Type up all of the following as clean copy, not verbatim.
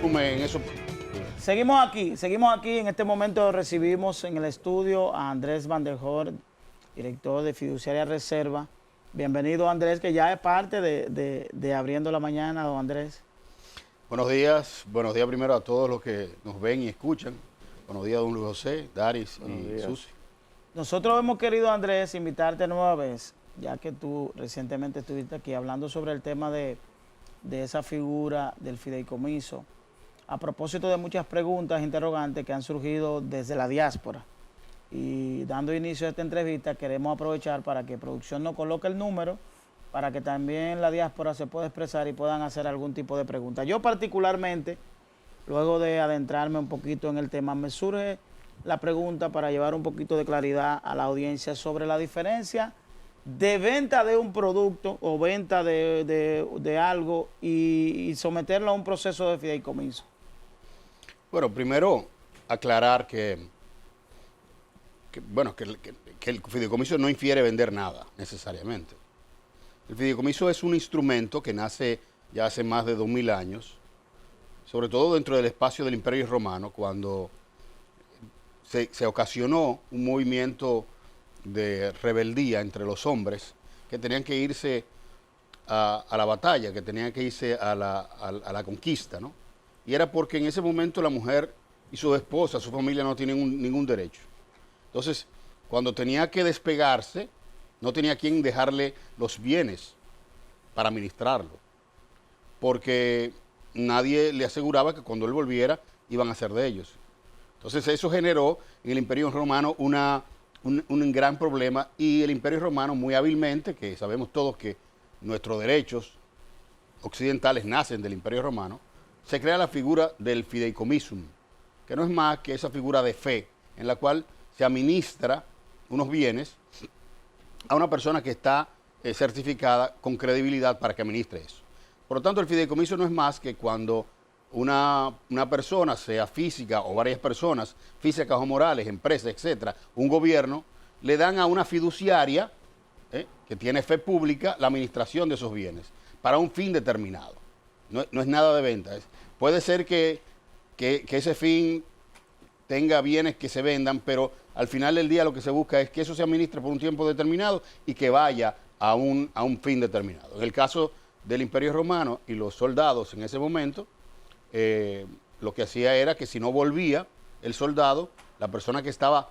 asume en eso. Seguimos aquí. En este momento recibimos en el estudio a Andrés Vanderhorst, director de Fiduciaria Reserva. Bienvenido, Andrés, que ya es parte de Abriendo la Mañana, don Andrés. Buenos días primero a todos los que nos ven y escuchan. Buenos días, don Luis José, Daris y Susi. Nosotros hemos querido, Andrés, invitarte nueva vez, ya que tú recientemente estuviste aquí hablando sobre el tema de esa figura del fideicomiso, a propósito de muchas preguntas, interrogantes que han surgido desde la diáspora. Y dando inicio a esta entrevista, queremos aprovechar para que producción nos coloque el número, para que también la diáspora se pueda expresar y puedan hacer algún tipo de pregunta. Yo particularmente, luego de adentrarme un poquito en el tema, me surge la pregunta para llevar un poquito de claridad a la audiencia sobre la diferencia de venta de un producto o venta de algo y someterlo a un proceso de fideicomiso. Bueno, primero aclarar que el fideicomiso no infiere vender nada necesariamente. El fideicomiso es un instrumento que nace ya hace más de 2000 años, sobre todo dentro del espacio del Imperio Romano, cuando se ocasionó un movimiento de rebeldía entre los hombres que tenían que irse a la batalla, que tenían que irse a la conquista, ¿no? Y era porque en ese momento la mujer y su esposa, su familia no tienen ningún derecho. Entonces, cuando tenía que despegarse, no tenía quien dejarle los bienes para administrarlo, porque nadie le aseguraba que cuando él volviera iban a ser de ellos. Entonces eso generó en el Imperio Romano un gran problema, y el Imperio Romano muy hábilmente, que sabemos todos que nuestros derechos occidentales nacen del Imperio Romano, se crea la figura del fideicomisum, que no es más que esa figura de fe en la cual se administra unos bienes a una persona que está certificada con credibilidad para que administre eso. Por lo tanto, el fideicomiso no es más que cuando una persona, sea física o varias personas, físicas o morales, empresas, etcétera, un gobierno, le dan a una fiduciaria que tiene fe pública la administración de esos bienes para un fin determinado. No es nada de venta. Puede ser que ese fin tenga bienes que se vendan, pero al final del día lo que se busca es que eso se administre por un tiempo determinado y que vaya a un fin determinado. En el caso del Imperio Romano y los soldados en ese momento, lo que hacía era que si no volvía el soldado, la persona que estaba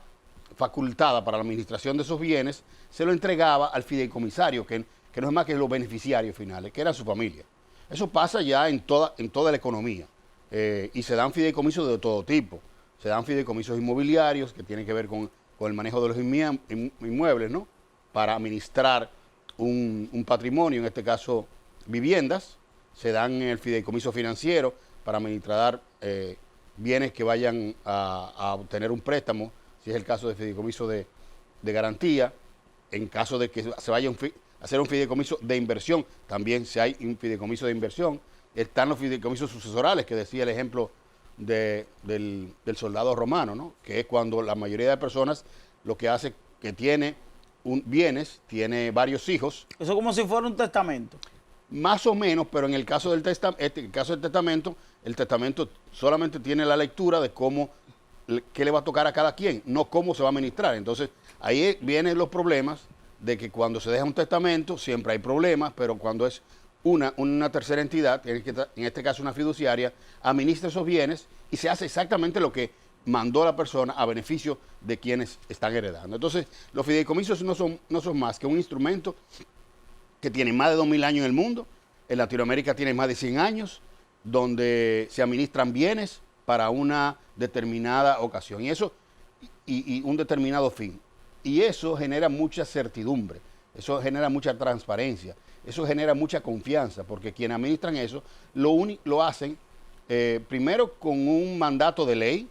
facultada para la administración de esos bienes, se lo entregaba al fideicomisario, que no es más que los beneficiarios finales, que era su familia. Eso pasa ya en toda la economía, y se dan fideicomisos de todo tipo. Se dan fideicomisos inmobiliarios que tienen que ver con el manejo de los inmuebles, ¿no? Para administrar un patrimonio, en este caso viviendas. Se dan el fideicomiso financiero para administrar bienes que vayan a obtener un préstamo, si es el caso de fideicomiso de garantía. En caso de que se vaya a hacer un fideicomiso de inversión, también si hay un fideicomiso de inversión. Están los fideicomisos sucesorales, que decía el ejemplo del soldado romano, ¿no? Que es cuando la mayoría de personas lo que hace que tiene bienes, tiene varios hijos. Eso es como si fuera un testamento. Más o menos, pero en el caso del testamento, el testamento solamente tiene la lectura de qué le va a tocar a cada quien, no cómo se va a administrar. Entonces, ahí vienen los problemas de que cuando se deja un testamento siempre hay problemas, pero cuando es una tercera entidad, en este caso una fiduciaria, administra esos bienes y se hace exactamente lo que mandó la persona a beneficio de quienes están heredando. Entonces, los fideicomisos no son más que un instrumento que tiene más de 2000 años en el mundo. En Latinoamérica tiene más de 100 años, donde se administran bienes para una determinada ocasión y un determinado fin. Y eso genera mucha certidumbre, eso genera mucha transparencia, eso genera mucha confianza, porque quienes administran eso lo hacen primero con un mandato de ley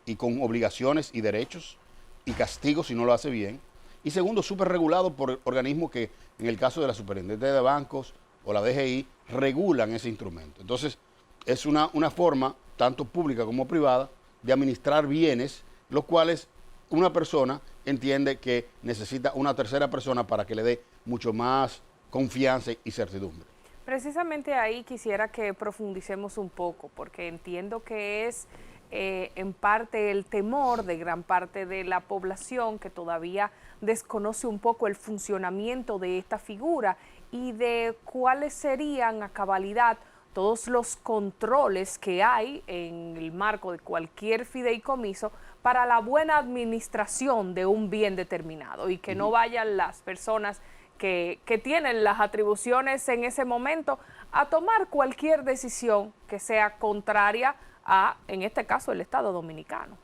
y con obligaciones y derechos y castigos si no lo hace bien. Y segundo, súper regulado por organismos que, en el caso de la Superintendencia de Bancos o la DGI, regulan ese instrumento. Entonces, es una forma, tanto pública como privada, de administrar bienes, los cuales una persona entiende que necesita una tercera persona para que le dé mucho más confianza y certidumbre. Precisamente ahí quisiera que profundicemos un poco, porque entiendo que es en parte el temor de gran parte de la población que todavía desconoce un poco el funcionamiento de esta figura y de cuáles serían a cabalidad todos los controles que hay en el marco de cualquier fideicomiso para la buena administración de un bien determinado y que no vayan las personas que tienen las atribuciones en ese momento a tomar cualquier decisión que sea contraria a, en este caso, el Estado dominicano.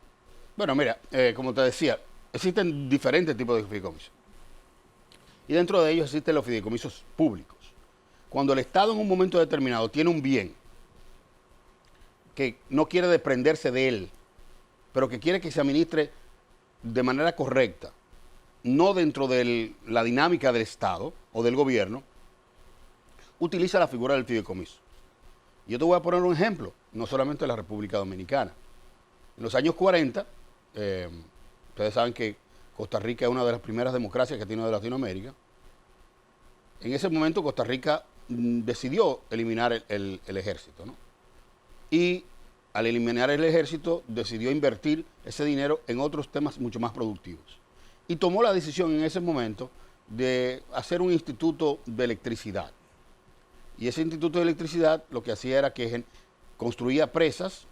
Bueno, mira, como te decía, existen diferentes tipos de fideicomisos. Y dentro de ellos existen los fideicomisos públicos. Cuando el Estado en un momento determinado tiene un bien que no quiere desprenderse de él, pero que quiere que se administre de manera correcta, no dentro de la dinámica del Estado o del gobierno, utiliza la figura del fideicomiso. Yo te voy a poner un ejemplo, no solamente de la República Dominicana. En los años 40, ustedes saben que Costa Rica es una de las primeras democracias que tiene de Latinoamérica. En ese momento Costa Rica decidió eliminar el ejército, ¿no? Y al eliminar el ejército decidió invertir ese dinero en otros temas mucho más productivos. Y tomó la decisión en ese momento de hacer un instituto de electricidad. Y ese instituto de electricidad lo que hacía era que construía presas,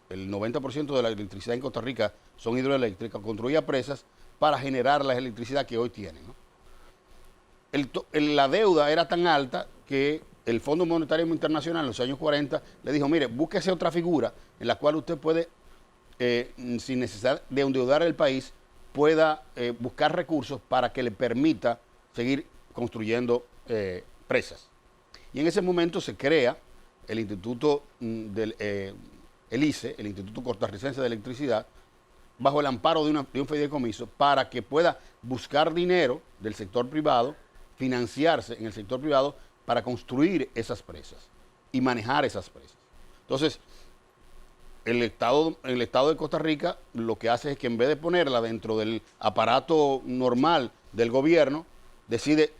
el 90% de la electricidad en Costa Rica son hidroeléctricas, construía presas para generar la electricidad que hoy tienen, ¿no? La deuda era tan alta que el Fondo Monetario Internacional en los años 40 le dijo, mire, búsquese otra figura en la cual usted puede, sin necesidad de endeudar el país, pueda buscar recursos para que le permita seguir construyendo presas. Y en ese momento se crea el Instituto el ICE, el Instituto Costarricense de Electricidad, bajo el amparo de un fideicomiso, para que pueda buscar dinero del sector privado, financiarse en el sector privado para construir esas presas y manejar esas presas. Entonces, el Estado de Costa Rica lo que hace es que en vez de ponerla dentro del aparato normal del gobierno, decide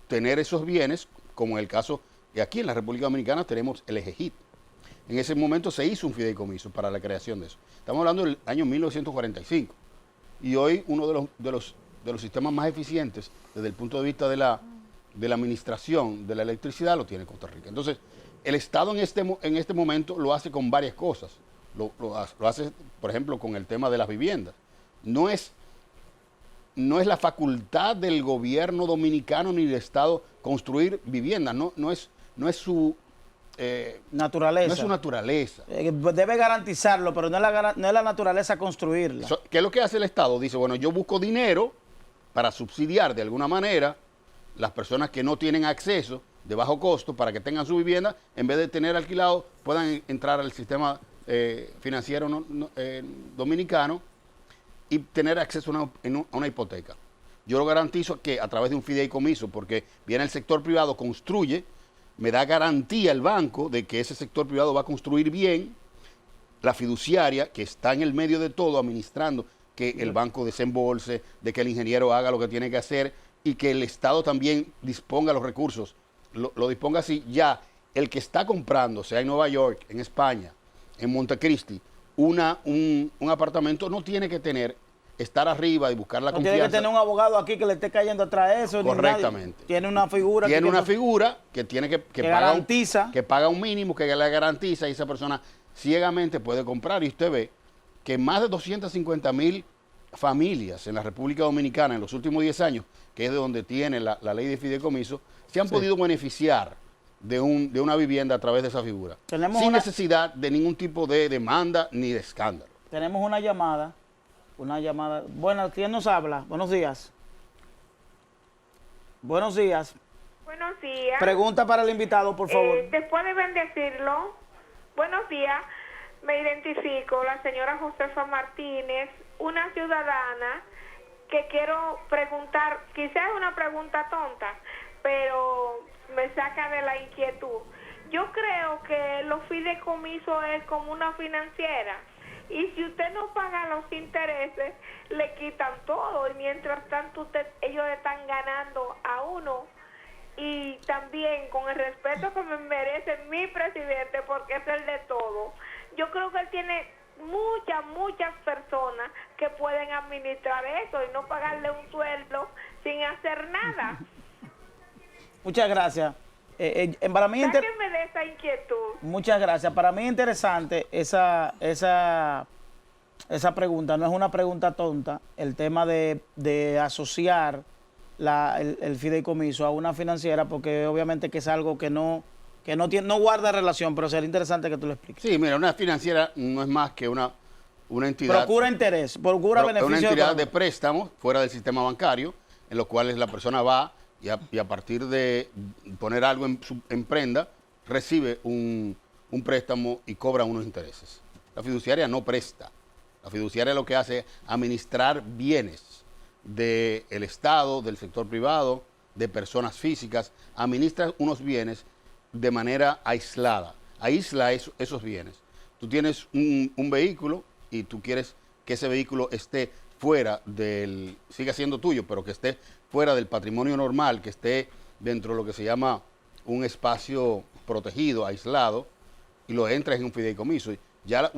tener esos bienes, como en el caso que aquí en la República Dominicana tenemos el EGEGIT. En ese momento se hizo un fideicomiso para la creación de eso. Estamos hablando del año 1945. Y hoy uno de los sistemas más eficientes desde el punto de vista de la administración de la electricidad lo tiene Costa Rica. Entonces, el Estado en este momento lo hace con varias cosas. Lo hace, por ejemplo, con el tema de las viviendas. No es la facultad del gobierno dominicano ni del Estado construir viviendas. No es su naturaleza. No es su naturaleza. Debe garantizarlo, pero no es la naturaleza construirla. ¿Qué es lo que hace el Estado? Dice, bueno, yo busco dinero para subsidiar de alguna manera las personas que no tienen acceso de bajo costo para que tengan su vivienda, en vez de tener alquilado, puedan entrar al sistema financiero dominicano y tener acceso a una hipoteca. Yo lo garantizo que a través de un fideicomiso, porque viene el sector privado, construye, me da garantía el banco de que ese sector privado va a construir bien, la fiduciaria que está en el medio de todo administrando, que el banco desembolse, de que el ingeniero haga lo que tiene que hacer y que el Estado también disponga los recursos, lo disponga así. Ya el que está comprando, sea en Nueva York, en España, en Montecristi, un apartamento, no tiene que estar arriba y buscar la confianza. No tiene que tener un abogado aquí que le esté cayendo atrás de eso. Correctamente. Tiene una figura. Tiene una figura que tiene que garantiza. Que paga un mínimo, que le garantiza, y esa persona ciegamente puede comprar. Y usted ve que más de 250,000 familias en la República Dominicana en los últimos 10 años, que es de donde tiene la ley de fideicomiso, se han podido beneficiar de una vivienda a través de esa figura. Sin necesidad de ningún tipo de demanda ni de escándalo. Tenemos una llamada. Bueno, ¿quién nos habla? Buenos días. Buenos días. Buenos días. Pregunta para el invitado, por favor. Después de bendecirlo, buenos días. Me identifico, la señora Josefa Martínez, una ciudadana que quiero preguntar, quizás es una pregunta tonta, pero me saca de la inquietud. Yo creo que los fideicomisos es como una financiera. Y si usted no paga los intereses, le quitan todo. Y mientras tanto ellos están ganando a uno. y también con el respeto que me merece mi presidente, porque es el de todo. Yo creo que él tiene muchas personas que pueden administrar eso y no pagarle un sueldo sin hacer nada. Muchas gracias. Para mí Sáquenme de esa inquietud. muchas gracias. Para mí es interesante esa pregunta. No es una pregunta tonta. El tema de asociar el fideicomiso a una financiera, porque obviamente que es algo que no guarda relación, pero sería interesante que tú lo expliques. Sí, mira, una financiera no es más que una entidad. Procura interés, procura beneficio. Una entidad de económico. préstamos fuera del sistema bancario, en los cuales la persona va y a partir de poner algo en prenda, recibe un préstamo y cobra unos intereses. La fiduciaria no presta. La fiduciaria lo que hace es administrar bienes del Estado, del sector privado, de personas físicas, administra unos bienes de manera aislada, aísla esos bienes. Tú tienes un vehículo y tú quieres que ese vehículo esté fuera siga siendo tuyo, pero que esté fuera del patrimonio normal, que esté dentro de lo que se llama un espacio protegido, aislado, y lo entras en un fideicomiso. Ya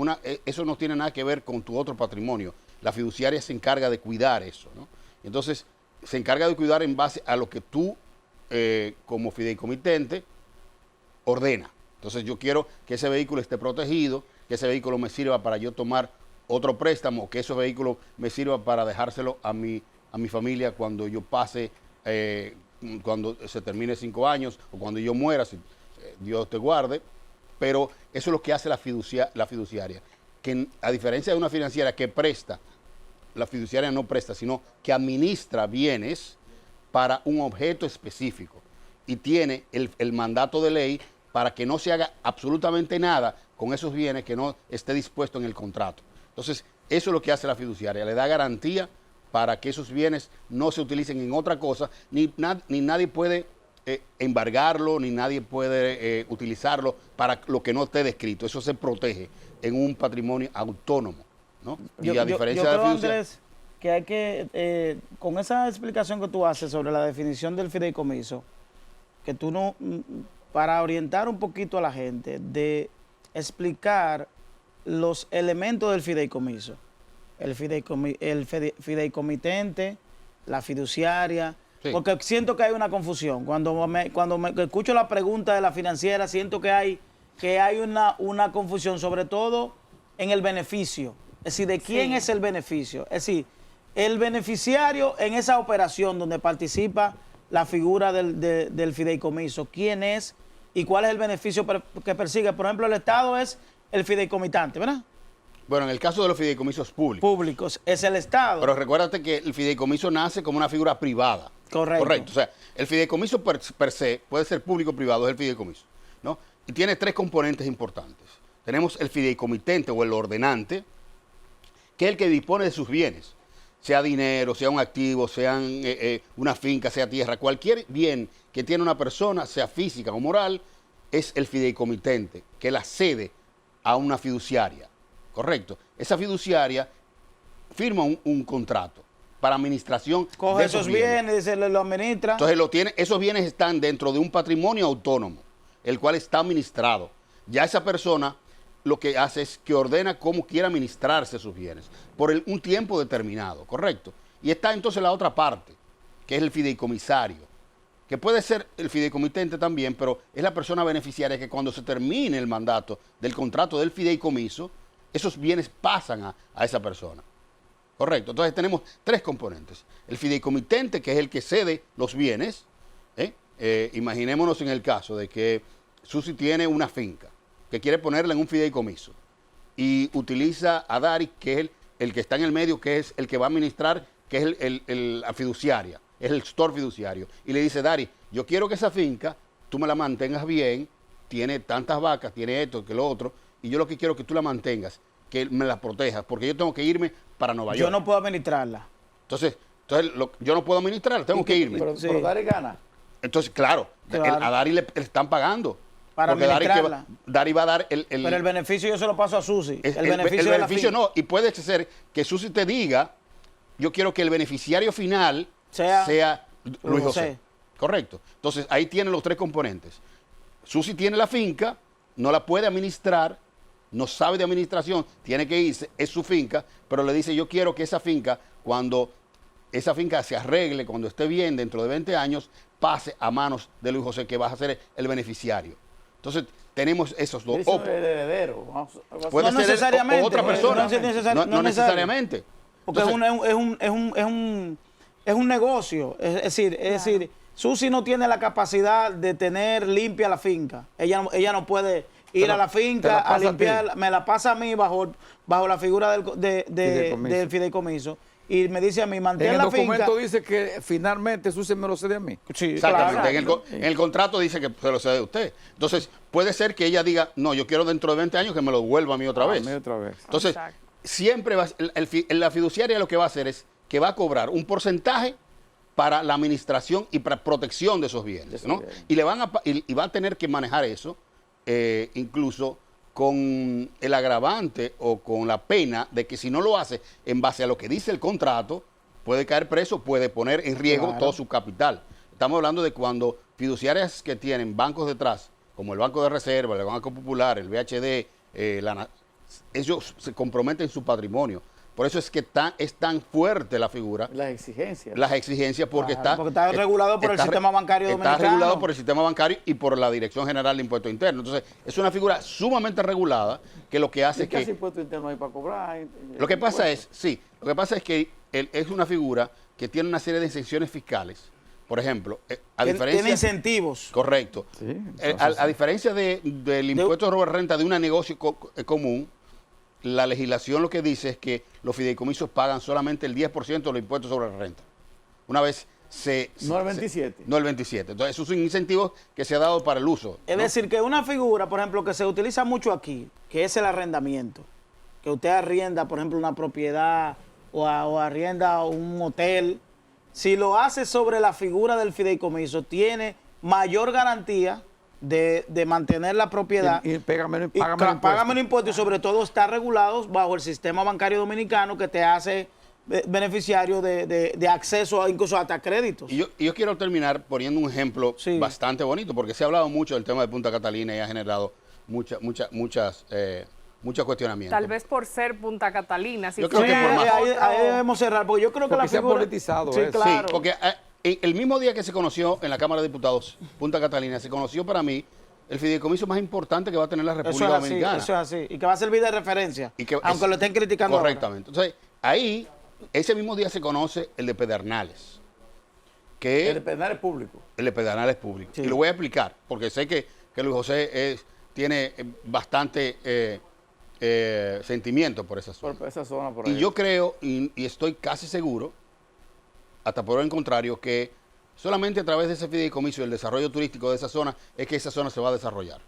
eso no tiene nada que ver con tu otro patrimonio. La fiduciaria se encarga de cuidar eso, ¿no? Entonces, se encarga de cuidar en base a lo que tú, como fideicomitente, ordena. Entonces, yo quiero que ese vehículo esté protegido, que ese vehículo me sirva para yo tomar otro préstamo, que ese vehículo me sirva para dejárselo a mi familia cuando yo pase, cuando se termine 5 años o cuando yo muera, si Dios te guarde. Pero eso es lo que hace la fiduciaria, que a diferencia de una financiera que presta, la fiduciaria no presta, sino que administra bienes para un objeto específico y tiene el mandato de ley para que no se haga absolutamente nada con esos bienes que no esté dispuesto en el contrato. Entonces, eso es lo que hace la fiduciaria, le da garantía para que esos bienes no se utilicen en otra cosa, ni nadie puede embargarlo, ni nadie puede utilizarlo para lo que no esté descrito. Eso se protege en un patrimonio autónomo, ¿no? Y a diferencia de la fiduciaria, Andrés, que hay que, con esa explicación que tú haces sobre la definición del fideicomiso, que tú no, para orientar un poquito a la gente, de explicar los elementos del fideicomiso, el fideicomitente, la fiduciaria, sí. Porque siento que hay una confusión. Cuando me escucho la pregunta de la financiera, siento que hay una confusión, sobre todo en el beneficio. Es decir, ¿de quién es el beneficio? Es decir, el beneficiario en esa operación donde participa la figura del fideicomiso, ¿quién es y cuál es el beneficio que persigue? Por ejemplo, el Estado es el fideicomitante, ¿verdad? Bueno, en el caso de los fideicomisos Públicos, es el Estado. Pero recuérdate que el fideicomiso nace como una figura privada. Correcto. O sea, el fideicomiso per se puede ser público o privado, es el fideicomiso, ¿no? Y tiene 3 componentes importantes. Tenemos el fideicomitente o el ordenante, que es el que dispone de sus bienes, sea dinero, sea un activo, sean una finca, sea tierra, cualquier bien que tiene una persona, sea física o moral, es el fideicomitente, que la cede a una fiduciaria, ¿correcto? Esa fiduciaria firma un contrato para administración coge de esos bienes, se lo administra. Entonces esos bienes están dentro de un patrimonio autónomo, el cual está administrado. Ya esa persona lo que hace es que ordena cómo quiere administrarse sus bienes por un tiempo determinado, ¿correcto? Y está entonces la otra parte, que es el fideicomisario, que puede ser el fideicomitente también, pero es la persona beneficiaria que cuando se termine el mandato del contrato del fideicomiso, esos bienes pasan a esa persona. Correcto. Entonces tenemos 3 componentes. El fideicomitente, que es el que cede los bienes. Imaginémonos en el caso de que Susi tiene una finca que quiere ponerla en un fideicomiso y utiliza a Dari, que es el que está en el medio, que es el que va a administrar, que es la fiduciaria, es el gestor fiduciario. Y le dice, Dari, yo quiero que esa finca tú me la mantengas bien, tiene tantas vacas, tiene esto, que lo otro, y yo lo que quiero es que tú la mantengas, que me la protejas, porque yo tengo que irme para Nueva York. Yo no puedo administrarla. Entonces yo no puedo administrarla, tengo que irme. Pero Dari gana. Entonces, claro. A Dari le están pagando. Para porque administrarla. Dari va a dar Pero el beneficio yo se lo paso a Susi. El beneficio no. Y puede ser que Susi te diga, yo quiero que el beneficiario final sea Luis José. Correcto. Entonces, ahí tienen los tres componentes. Susi tiene la finca, no la puede administrar, no sabe de administración, tiene que irse, es su finca, pero le dice, yo quiero que esa finca, cuando esa finca se arregle, cuando esté bien dentro de 20 años, pase a manos de Luis José, que va a ser el beneficiario. Entonces, tenemos esos dos. Eso es el heredero. Puede No ser necesariamente, otra persona. no Necesariamente. Porque Entonces, es un negocio. Es decir, Susi no tiene la capacidad de tener limpia la finca. Ella no puede ir a la finca a limpiar. Me la pasa a mí bajo la figura del fideicomiso. Y me dice a mí, mantén la finca. En el documento dice que finalmente Susi me lo cede a mí. Sí, exactamente. claro. En el contrato dice que se lo cede a usted. Entonces, puede ser que ella diga, no, yo quiero dentro de 20 años que me lo devuelva a mí otra vez. Entonces, Exacto. siempre la fiduciaria lo que va a hacer es que va a cobrar un porcentaje para la administración y para protección de esos bienes, ¿no? Y va a tener que manejar eso, incluso con el agravante o con la pena de que si no lo hace en base a lo que dice el contrato, puede caer preso, puede poner en riesgo todo su capital. Estamos hablando de cuando fiduciarias que tienen bancos detrás, como el Banco de Reserva, el Banco Popular, el BHD, ellos se comprometen su patrimonio. Por eso es que es tan fuerte la figura. Las exigencias. Las exigencias porque Porque está regulado por el sistema bancario dominicano. Está regulado por el sistema bancario y por la Dirección General de Impuestos Internos. Entonces, es una figura sumamente regulada que lo que hace es que... ¿Qué impuesto interno hay para cobrar? Lo que pasa es que es una figura que tiene una serie de exenciones fiscales. Por ejemplo, a diferencia... Tiene incentivos. Correcto. Sí, a diferencia del impuesto de renta de un negocio común, la legislación lo que dice es que los fideicomisos pagan solamente el 10% de los impuestos sobre la renta. Una vez no el 27. No el 27. Entonces, esos son incentivos que se ha dado para el uso. Es decir, que una figura, por ejemplo, que se utiliza mucho aquí, que es el arrendamiento, que usted arrienda, por ejemplo, una propiedad o arrienda un hotel, si lo hace sobre la figura del fideicomiso, tiene mayor garantía de mantener la propiedad y paga menos impuestos y sobre todo está regulado bajo el sistema bancario dominicano que te hace beneficiario de acceso incluso hasta créditos. Y yo quiero terminar poniendo un ejemplo bastante bonito, porque se ha hablado mucho del tema de Punta Catalina y ha generado muchos cuestionamientos. Tal vez por ser Punta Catalina. Si yo creo que por más... ahí debemos cerrar, porque yo creo que la se figura... ha politizado sí, eso. claro. Sí, porque el mismo día que se conoció en la Cámara de Diputados Punta Catalina, se conoció para mí el fideicomiso más importante que va a tener la República Dominicana. Eso es así, y que va a servir de referencia, aunque lo estén criticando. Correctamente. Ahora. Entonces, ahí, ese mismo día se conoce el de Pedernales. El de Pedernales público. El de Pedernales público. Sí. Y lo voy a explicar, porque sé que Luis José tiene bastante sentimiento por esa zona. Por esa zona, por Y ahí. yo creo, y estoy casi seguro, hasta por el contrario, que solamente a través de ese fideicomiso y el desarrollo turístico de esa zona es que esa zona se va a desarrollar.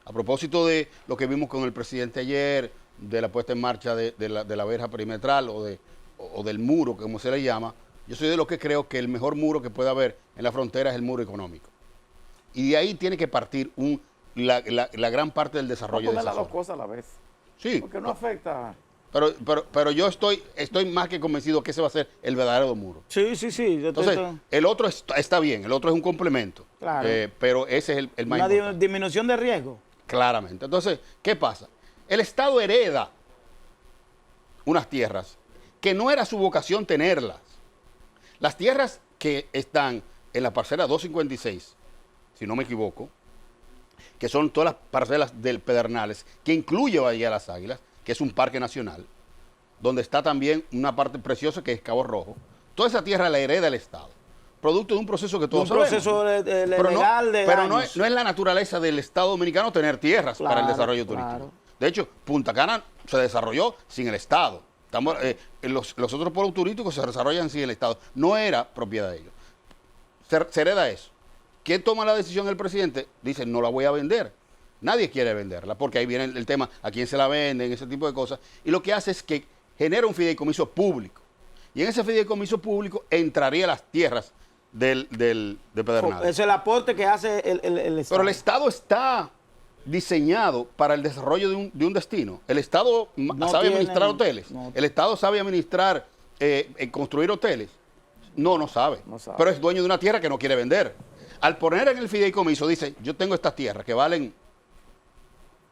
A propósito de lo que vimos con el presidente ayer, de la puesta en marcha de la verja perimetral o del muro, como se le llama, yo soy de los que creo que el mejor muro que puede haber en la frontera es el muro económico. Y de ahí tiene que partir la gran parte del desarrollo de esa las dos zona. cosas a la vez. Sí. Porque no afecta... Pero yo estoy más que convencido que ese va a ser el verdadero muro. Sí. Entonces, el otro está bien, el otro es un complemento. Claro. Pero ese es el más una importante. disminución de riesgo. Claramente. Entonces, ¿qué pasa? El Estado hereda unas tierras que no era su vocación tenerlas. Las tierras que están en la parcela 256, si no me equivoco, que son todas las parcelas del Pedernales, que incluye Bahía de las Águilas, que es un parque nacional, donde está también una parte preciosa que es Cabo Rojo. Toda esa tierra la hereda el Estado, producto de un proceso que todos sabemos. Un proceso Pero legal de pero años. no es la naturaleza del Estado dominicano tener tierras para el Claro, desarrollo turístico. claro. De hecho, Punta Cana se desarrolló sin el Estado. Los otros pueblos turísticos se desarrollan sin el Estado. No era propiedad de ellos. Se hereda eso. ¿Quién toma la decisión? El presidente dice, no la voy a vender. Nadie quiere venderla, porque ahí viene el tema, a quién se la venden, ese tipo de cosas. Y lo que hace es que genera un fideicomiso público. Y en ese fideicomiso público entraría las tierras de Pedernales. Es el aporte que hace el Estado. Pero el Estado está diseñado para el desarrollo de un destino. El Estado sabe administrar hoteles. El Estado sabe administrar, construir hoteles. No sabe. No sabe. Pero es dueño de una tierra que no quiere vender. Al poner en el fideicomiso, dice, yo tengo estas tierras que valen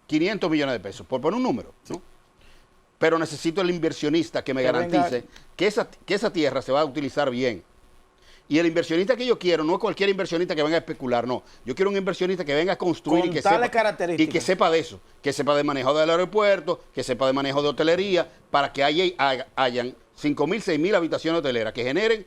500 millones de pesos, por poner un número, ¿no? Pero necesito el inversionista que me garantice que esa tierra se va a utilizar bien. Y el inversionista que yo quiero no es cualquier inversionista que venga a especular, no. Yo quiero un inversionista que venga a construir Con tales características. y que sepa de eso, que sepa de manejo del aeropuerto, que sepa de manejo de hotelería, para que hayan 5.000, 6.000 habitaciones hoteleras que generen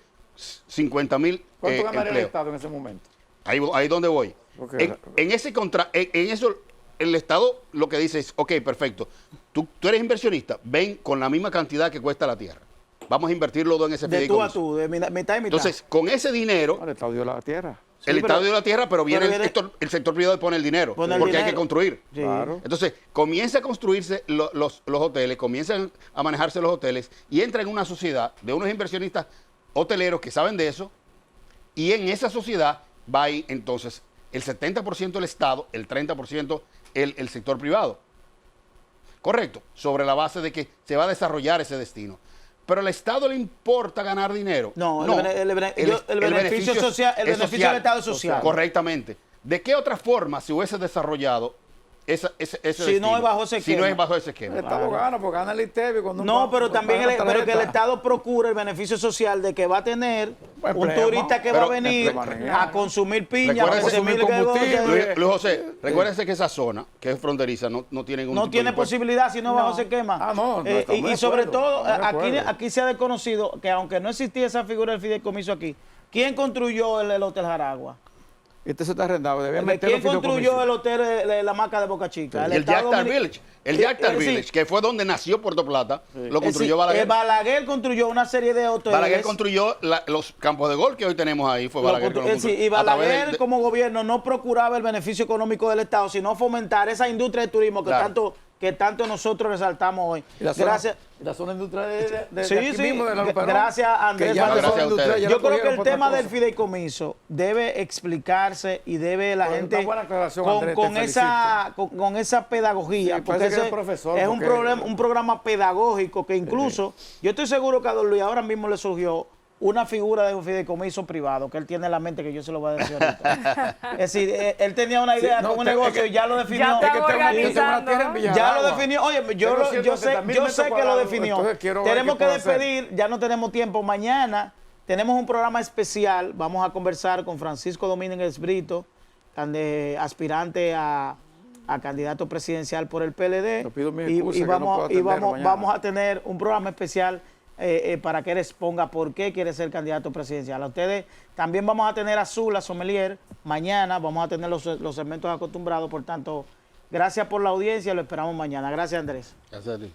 50.000 ¿Cuánto ganaría el empleos. Estado en ese momento? Ahí donde voy. Okay. En eso, el Estado lo que dice es, ok, perfecto, tú eres inversionista, ven con la misma cantidad que cuesta la tierra. Vamos a invertirlo en ese De tú a fideicomiso. tú, de mitad y mitad. Entonces, con ese dinero, El Estado dio la tierra. el pero- Estado dio la tierra, pero viene pero el sector privado y pone el dinero, Pone el porque hay que dinero. construir. Sí. Claro. Entonces, comienza a construirse los hoteles, comienzan a manejarse los hoteles y entra en una sociedad de unos inversionistas hoteleros que saben de eso, y en esa sociedad va ahí entonces el 70% el Estado, el 30% el sector privado. Correcto, sobre la base de que se va a desarrollar ese destino. Pero al Estado le importa ganar dinero. No, el beneficio social, el es beneficio del Estado es social. Correctamente. ¿De qué otra forma se hubiese desarrollado ese Si destino? no es bajo ese Si no esquema. es bajo ese El esquema. Estado gana, porque gana el ITEVI. Cuando No, pero también pero que el Estado Estado procura el beneficio social de que va a tener Pues un empleo, turista que pero- va a venir empleo, a consumir piña, a Recuérdese- consumir combustible. Luis José, recuérdense que esa zona, que es fronteriza, no tiene ningún no tipo de tiene impuesto. posibilidad si no es bajo ese esquema. Ah, no, estamos de y sobre acuerdo, todo, estamos de acuerdo. aquí se ha desconocido que aunque no existía esa figura del fideicomiso aquí, ¿quién construyó el Hotel Jaragua? Este se está arrendado. Debían meterlo ¿Quién en construyó el hotel, la Maca de Boca Chica? El Jacktar Village. El Jacktar sí. Village, que fue donde nació Puerto Plata, lo construyó Balaguer. Balaguer. Balaguer construyó una serie de hoteles. Balaguer construyó los campos de golf que hoy tenemos ahí. Fue Lo Balaguer que lo constru- construyó. sí, y A través Balaguer como gobierno no procuraba el beneficio económico del Estado, sino fomentar esa industria de turismo Claro. que tanto nosotros resaltamos hoy. Y la zona, Gracias. la zona industrial de Sí, aquí sí. mismo, de la Luperón, Gracias, Andrés. que ya la Gracias zona a industrial ustedes. ya Yo la creo que cogieron el por otra tema del cosa. fideicomiso debe explicarse y debe la Pues, gente una buena aclaración, Andrés, te con esa pedagogía, Sí, porque parece que ese eres profesor, es un porque- un programa pedagógico que incluso yo estoy seguro que a don Luis ahora mismo le surgió una figura de un fideicomiso privado que él tiene en la mente, que yo se lo voy a decir ahorita. Es decir, él tenía una idea no, con un es negocio que- y ya lo definió. Ya está Es que tengo una organizando, tierra en ¿no? Villaragua. Ya lo definió. Oye, Tengo yo 170.000 sé metros que lo cuadrados, definió. entonces quiero ver Tenemos qué que puedo hacer. despedir, ya no tenemos tiempo. Mañana tenemos un programa especial. Vamos a conversar con Francisco Domínguez Brito, aspirante a candidato presidencial por el PLD. Te pido mi y excusa que no vamos, puedo atenderlo mañana. vamos a tener un programa especial para que él exponga por qué quiere ser candidato presidencial. A ustedes también vamos a tener a Zula Sommelier. Mañana vamos a tener los segmentos acostumbrados. Por tanto, gracias por la audiencia. Lo esperamos mañana. Gracias, Andrés. Gracias a ti.